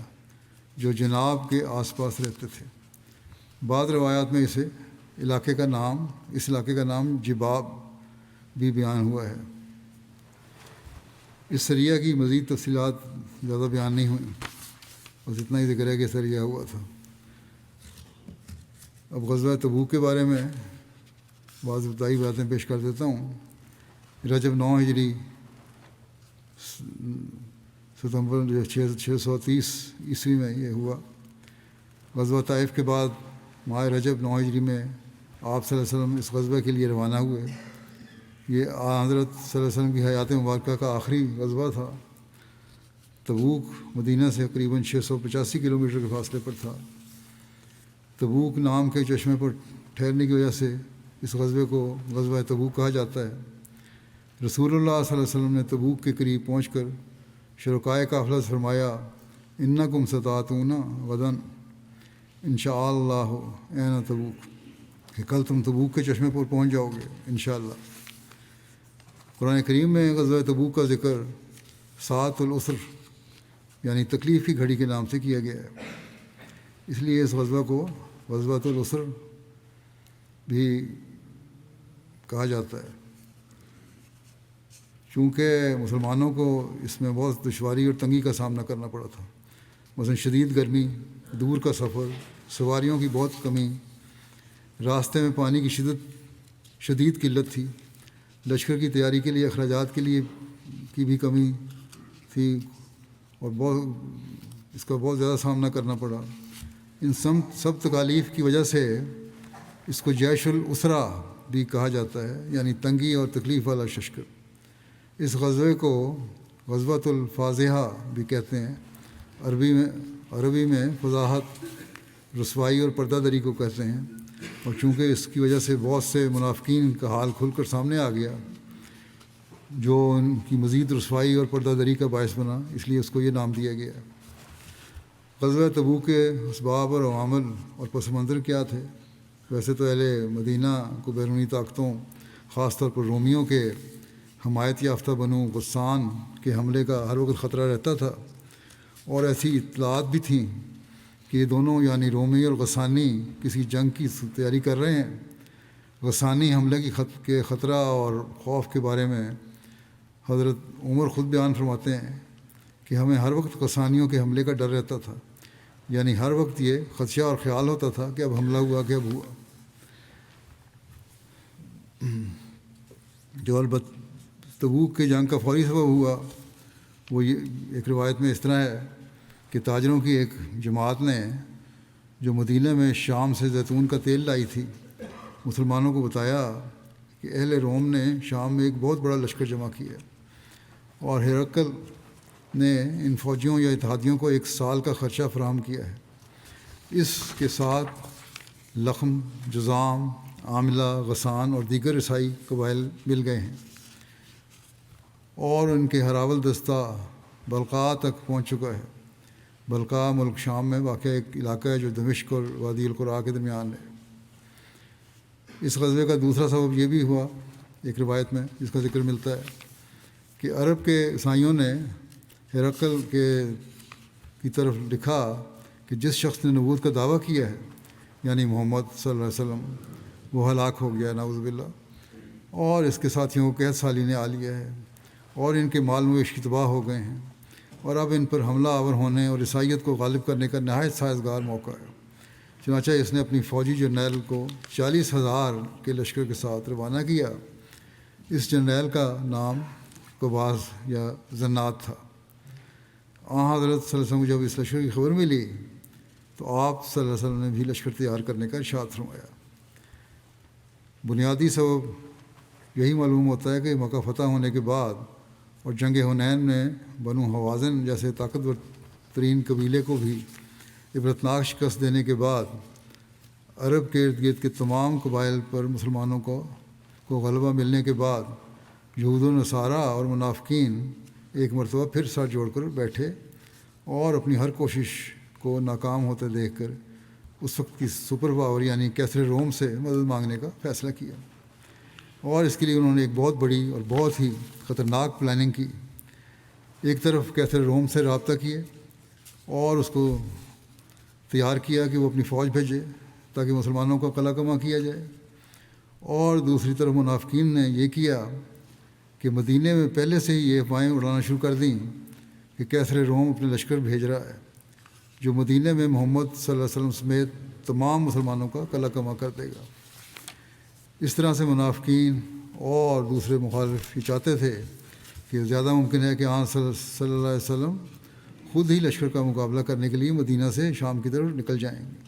جو جناب کے آس پاس رہتے تھے۔ بعض روایات میں اس علاقے کا نام جباب بھی بیان ہوا ہے۔ اس سریہ کی مزید تفصیلات زیادہ بیان نہیں ہوئیں، بس اتنا ہی ذکر ہے کہ سریہ ہوا تھا۔ اب غزوہ تبوک کے بارے میں بعض ابتدائی باتیں پیش کر دیتا ہوں۔ رجب 9 ہجری ستمبر 630 عیسوی میں یہ ہوا۔ غزوہ طائف کے بعد ماہ رجب 9 ہجری میں آپ صلی اللہ علیہ وسلم اس غزوہ کے لیے روانہ ہوئے۔ یہ حضرت صلی اللہ علیہ وسلم کی حیات مبارکہ کا آخری غزوہ تھا۔ تبوک مدینہ سے تقریباً 685 کلومیٹر کے فاصلے پر تھا۔ تبوک نام کے چشمے پر ٹھہرنے کی وجہ سے اس غزوے کو غزوہ تبوک کہا جاتا ہے۔ رسول اللہ صلی اللہ علیہ وسلم نے تبوک کے قریب پہنچ کر شرکائے قافلہ سے فرمایا انکم ستاتون غدن انشاء اللہ عین تبوک، کہ کل تم تبوک کے چشمے پر پہنچ جاؤ گے انشاءاللہ۔ قرآن کریم میں غزوہ تبوک کا ذکر ساعۃ العسر یعنی تکلیف کی گھڑی کے نام سے کیا گیا ہے، اس لیے اس غزوہ کو غزوۃ العسر بھی کہا جاتا ہے، چونکہ مسلمانوں کو اس میں بہت دشواری اور تنگی کا سامنا کرنا پڑا تھا، مثلا شدید گرمی، دور کا سفر، سواریوں کی بہت کمی، راستے میں پانی کی شدید قلت تھی، لشکر کی تیاری کے لیے اخراجات کے لیے کی بھی کمی تھی اور اس کا بہت زیادہ سامنا کرنا پڑا۔ ان سب تکالیف کی وجہ سے اس کو جیش الاسرا بھی کہا جاتا ہے، یعنی تنگی اور تکلیف والا لشکر۔ اس غزوے کو غزوۃ الفاضحہ بھی کہتے ہیں، عربی میں فضاحت، رسوائی اور پردہ دری کو کہتے ہیں، اور چونکہ اس کی وجہ سے بہت سے منافقین کا حال کھل کر سامنے آ گیا جو ان کی مزید رسوائی اور پردہ دری کا باعث بنا، اس لیے اس کو یہ نام دیا گیا۔ غزوہ تبوک کے اسباب اور عوامل اور پس منظر کیا تھے؟ ویسے تو اہل مدینہ کو بیرونی طاقتوں، خاص طور پر رومیوں کے حمایت یافتہ بنو غسان کے حملے کا ہر وقت خطرہ رہتا تھا، اور ایسی اطلاعات بھی تھیں کہ یہ دونوں یعنی رومی اور غسانی کسی جنگ کی تیاری کر رہے ہیں۔ غسانی حملے کے خطرہ اور خوف کے بارے میں حضرت عمر خود بیان فرماتے ہیں کہ ہمیں ہر وقت غسانیوں کے حملے کا ڈر رہتا تھا، یعنی ہر وقت یہ خدشہ اور خیال ہوتا تھا کہ اب حملہ ہوا کہ اب ہوا۔ جو البتہ تبوک کے جنگ کا فوری سبب ہوا وہ یہ ایک روایت میں اس طرح ہے کہ تاجروں کی ایک جماعت نے جو مدینہ میں شام سے زیتون کا تیل لائی تھی، مسلمانوں کو بتایا کہ اہل روم نے شام میں ایک بہت بڑا لشکر جمع کیا اور ہرقل نے ان فوجیوں یا اتحادیوں کو 1 سال کا خرچہ فراہم کیا ہے۔ اس کے ساتھ لخم، جذام، عاملہ، غسان اور دیگر عیسائی قبائل مل گئے ہیں اور ان کے ہراول دستہ بلقاء تک پہنچ چکا ہے۔ بلقاء ملک شام میں واقع ایک علاقہ ہے جو دمشق اور وادی القرا کے درمیان ہے۔ اس غزوے کا دوسرا سبب یہ بھی ہوا ایک روایت میں جس کا ذکر ملتا ہے کہ عرب کے عیسائیوں نے ہرقل کی طرف لکھا کہ جس شخص نے نبوت کا دعویٰ کیا ہے یعنی محمد صلی اللہ علیہ وسلم وہ ہلاک ہو گیا نعوذ باللہ، اور اس کے ساتھیوں کو قحط سالی نے آ لیا ہے اور ان کے مال مویشی تباہ ہو گئے ہیں، اور اب ان پر حملہ آور ہونے اور عیسائیت کو غالب کرنے کا نہایت سازگار موقع ہے۔ چنانچہ اس نے اپنی فوجی جرنیل کو 40,000 کے لشکر کے ساتھ روانہ کیا۔ اس جرنیل کا نام قباز یا زنات تھا۔ حضرت صلی اللہ علیہ وسلم کو جب اس لشکر کی خبر ملی تو آپ صلی اللہ علیہ وسلم نے بھی لشکر تیار کرنے کا ارشاد فرمایا۔ بنیادی سبب یہی معلوم ہوتا ہے کہ مکہ فتح ہونے کے بعد اور جنگ حنین میں بنو حوازن جیسے طاقتور ترین قبیلے کو بھی عبرتناک شکست دینے کے بعد عرب کے ارد گرد کے تمام قبائل پر مسلمانوں کو غلبہ ملنے کے بعد یہود و نصارہ اور منافقین ایک مرتبہ پھر سر جوڑ کر بیٹھے اور اپنی ہر کوشش کو ناکام ہوتے دیکھ کر اس وقت کی سپر پاور یعنی کیسر روم سے مدد مانگنے کا فیصلہ کیا، اور اس کے لیے انہوں نے ایک بہت بڑی اور بہت ہی خطرناک پلاننگ کی۔ ایک طرف کیسر روم سے رابطہ کیے اور اس کو تیار کیا کہ وہ اپنی فوج بھیجے تاکہ مسلمانوں کا قلع کما کیا جائے، اور دوسری طرف منافقین نے یہ کیا کہ مدینے میں پہلے سے ہی یہ افواہیں اڑانا شروع کر دیں کہ کیسر روم اپنے لشکر بھیج رہا ہے جو مدینے میں محمد صلی اللہ علیہ وسلم سمیت تمام مسلمانوں کا قلع کما کر دے گا۔ اس طرح سے منافقین اور دوسرے مخالف یہ چاہتے تھے کہ زیادہ ممکن ہے کہ آن صلی اللہ علیہ وسلم خود ہی لشکر کا مقابلہ کرنے کے لیے مدینہ سے شام کی طرف نکل جائیں گے،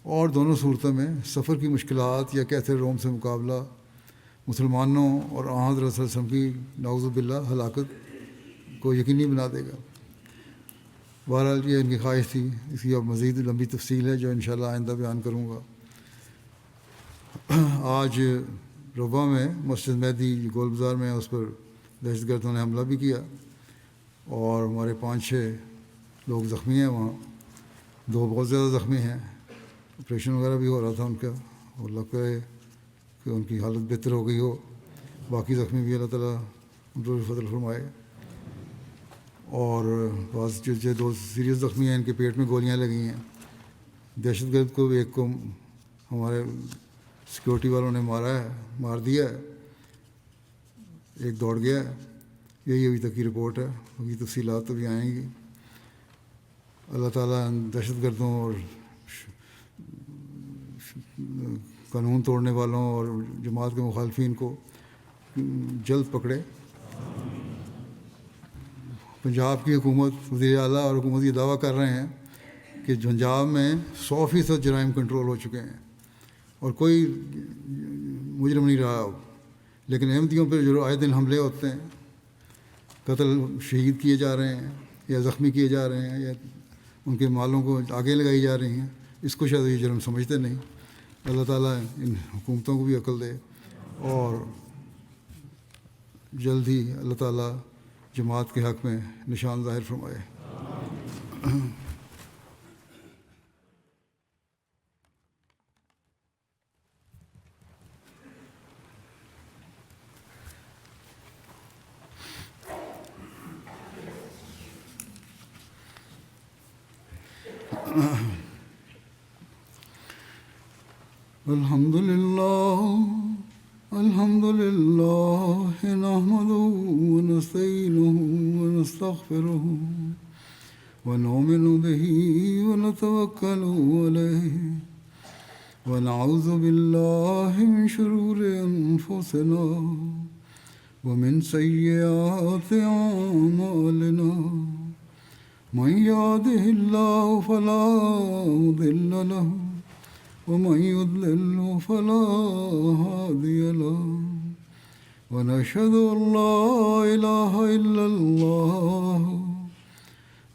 اور دونوں صورتوں میں سفر کی مشکلات یا کیسر روم سے مقابلہ مسلمانوں اور آن حضرت صلی اللہ علیہ وسلم کی نعوذ باللہ ہلاکت کو یقینی بنا دے گا۔ بہرحال یہ ان کی خواہش تھی، اس کی اب مزید لمبی تفصیل ہے جو انشاءاللہ آئندہ بیان کروں گا۔ آج ربا میں مسجد مہدی گول بازار میں اس پر دہشت گردوں نے حملہ بھی کیا، اور ہمارے 5-6 لوگ زخمی ہیں وہاں، 2 بہت زیادہ زخمی ہیں، آپریشن وغیرہ بھی ہو رہا تھا ان کا، اللہ کرے کہ ان کی حالت بہتر ہو گئی ہو، باقی زخمی بھی اللہ تعالیٰ ان پر فضل فرمائے۔ اور بعض جو 2 سیریس زخمی ہیں، ان کے پیٹ میں گولیاں لگی ہیں۔ دہشت گرد کو ایک کو ہمارے سیکورٹی والوں نے مار دیا ہے، ایک دوڑ گیا ہے۔ یہی ابھی تک کی رپورٹ ہے، باقی تفصیلات ابھی آئیں گی۔ اللہ تعالیٰ دہشت گردوں اور قانون توڑنے والوں اور جماعت کے مخالفین کو جلد پکڑے۔ پنجاب کی حکومت، وزیر اعلیٰ اور حکومت یہ دعویٰ کر رہے ہیں کہ پنجاب میں 100% جرائم کنٹرول ہو چکے ہیں اور کوئی مجرم نہیں رہا اب، لیکن احمدیوں پہ جو آئے دن حملے ہوتے ہیں، قتل شہید کیے جا رہے ہیں یا زخمی کیے جا رہے ہیں یا ان کے مالوں کو آگے لگائی جا رہی ہیں، اس کو شاید یہ جرم سمجھتے نہیں۔ اللہ تعالیٰ ان حکومتوں کو بھی عقل دے اور جلد ہی اللہ تعالیٰ جماعت کے حق میں نشان ظاہر فرمائے۔ الحمد لله نحمده ونستعينه ونستغفره ونؤمن به ونتوكل عليه ونعوذ بالله من شرور أنفسنا ومن سيئات أعمالنا من يهده الله فلا مضل له ومن يضلل فلا هادي له ونشهد أن لا إله إلا الله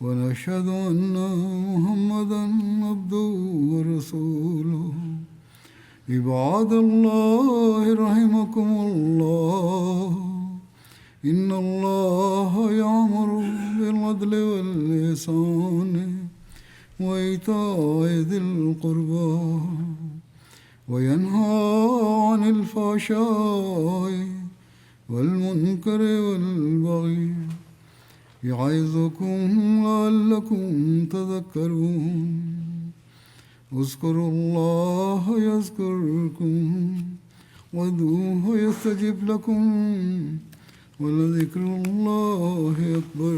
ونشهد أن محمدا عبده ورسوله عباد الله رحمكم الله إن الله يأمر بالعدل والإحسان وإيتاء ذي القربى وينهى عن الفحشاء والمنكر والبغي يعظكم لعلكم تذكرون اذكروا الله يذكركم وادعوه يستجب لكم ولذكر الله أكبر